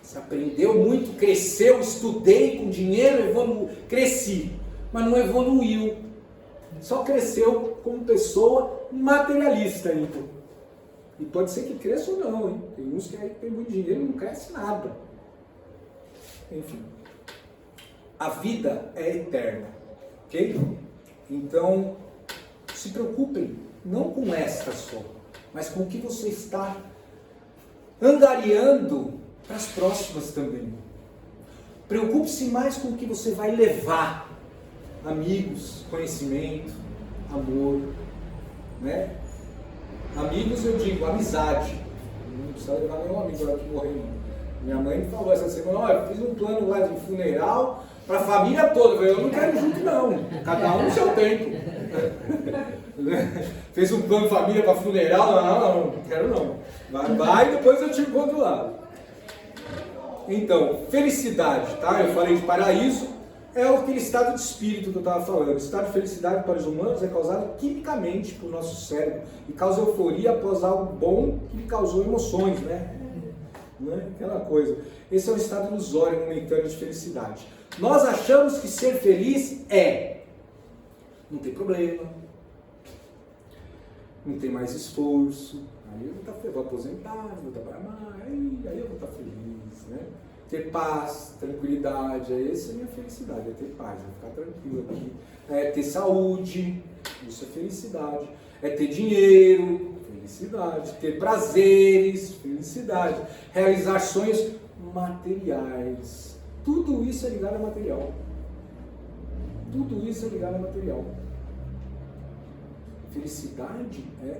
Você aprendeu muito, cresceu, estudei com dinheiro, cresci, mas não evoluiu. Só cresceu como pessoa materialista ainda. E pode ser que cresça ou não, hein? Tem uns que aí tem muito dinheiro e não cresce nada. Enfim, a vida é eterna, ok? Então, se preocupem, não com esta só, mas com o que você está angariando para as próximas também. Preocupe-se mais com o que você vai levar, amigos, conhecimento, amor, né? Amigos, eu digo, amizade, não precisa levar nenhum amigo lá que morreu, não. Minha mãe me falou essa semana, eu fiz um plano lá de funeral para a família toda. Eu falei, eu não quero ir junto não, cada um no seu tempo. Fez um plano de família para funeral, não quero não. Vai e depois eu te encontro lá. Então, felicidade, tá? Eu falei de paraíso, é aquele estado de espírito que eu estava falando. O estado de felicidade para os humanos é causado quimicamente por nosso cérebro e causa euforia após algo bom que lhe causou emoções, né? Aquela coisa. Esse é um estado ilusório, momentâneo de felicidade. Nós achamos que ser feliz não tem problema, não tem mais esforço, aí eu vou aposentar, vou trabalhar mais, aí eu vou estar feliz, né? Ter paz, tranquilidade, essa é a minha felicidade, é ter paz, é ficar tranquilo aqui. É ter saúde, isso é felicidade. É ter dinheiro, felicidade. Ter prazeres, felicidade. Realizar sonhos materiais. Tudo isso é ligado a material. Tudo isso é ligado a material. Felicidade é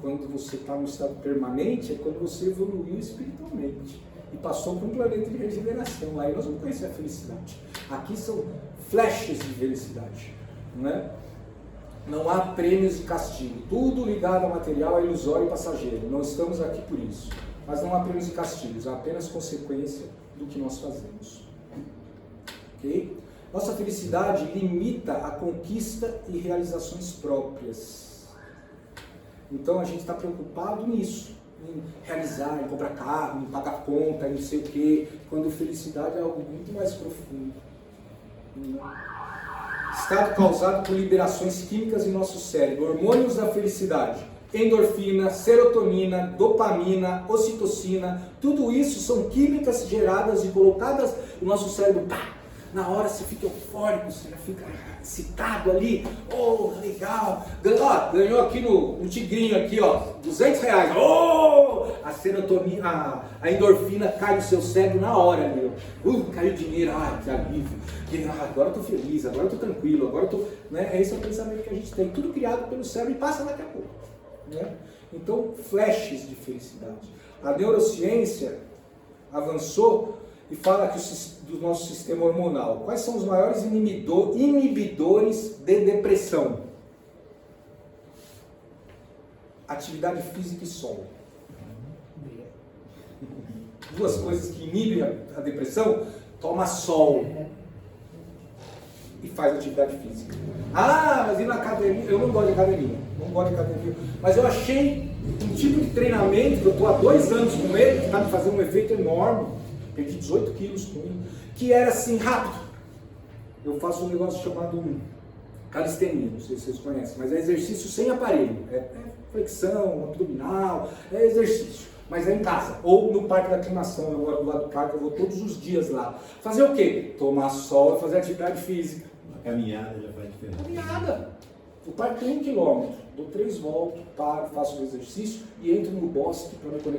quando você está no estado permanente, é quando você evoluiu espiritualmente e passou por um planeta de regeneração. Aí nós vamos conhecer a felicidade. Aqui são flashes de felicidade, né? Não há prêmios e castigo. Tudo ligado ao material é ilusório e passageiro. Não estamos aqui por isso. Mas não há prêmios e castigos. Há apenas consequência do que nós fazemos. Ok? Nossa felicidade limita a conquista e realizações próprias. Então a gente está preocupado nisso. Em realizar, em comprar carro, em pagar conta, em não sei o quê. Quando felicidade é algo muito mais profundo. Estado causado por liberações químicas em nosso cérebro, hormônios da felicidade, endorfina, serotonina, dopamina, ocitocina, tudo isso são químicas geradas e colocadas no nosso cérebro. Pá! Na hora você fica eufórico, você fica excitado ali, oh, legal, ganhou aqui no tigrinho aqui, ó, R$200, oh, a serotonina, a endorfina cai no seu cérebro na hora ali, caiu dinheiro, que alívio, agora eu tô feliz, agora eu tô tranquilo, agora eu tô, né, esse é o pensamento que a gente tem, tudo criado pelo cérebro e passa daqui a pouco, né? Então, flashes de felicidade. A neurociência avançou e fala que do nosso sistema hormonal. Quais são os maiores inibidores de depressão? Atividade física e sol. Duas coisas que inibem a depressão: toma sol e faz atividade física. Mas ir na academia? Eu não gosto de academia. Mas eu achei um tipo de treinamento que eu estou há 2 anos com ele, que está me fazendo um efeito enorme. Perdi 18 quilos com ele, que era assim, rápido. Eu faço um negócio chamado calistenia, não sei se vocês conhecem, mas é exercício sem aparelho. É flexão, abdominal, é exercício. Mas é em casa, ou no parque da aclimação. Eu moro do lado do parque, eu vou todos os dias lá. Fazer o quê? Tomar sol e fazer atividade física. A caminhada já faz diferença. Caminhada. O parque tem 1 quilômetro. Dou 3 voltas, paro, faço o exercício e entro no bosque para me conectar